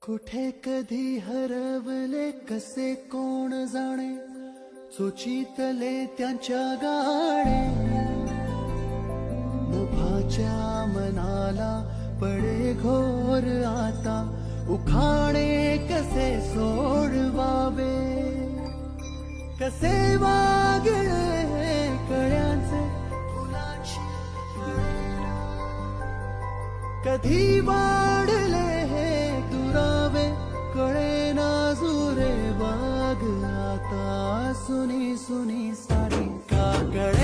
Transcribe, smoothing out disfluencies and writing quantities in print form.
कुठे कधी हरवले कसे कोण जाणे, चोचीतले त्यांच्या गाणे. मुभाच्या मनाला पडे घोर आता, उखाणे कसे सोडवावे. कसे वागळे कळ्यांचे फुलाची कळेना, कधी वाढले हे दुरावे कळेना जुरे वाग आता. सुनी सुनी साडी का कळे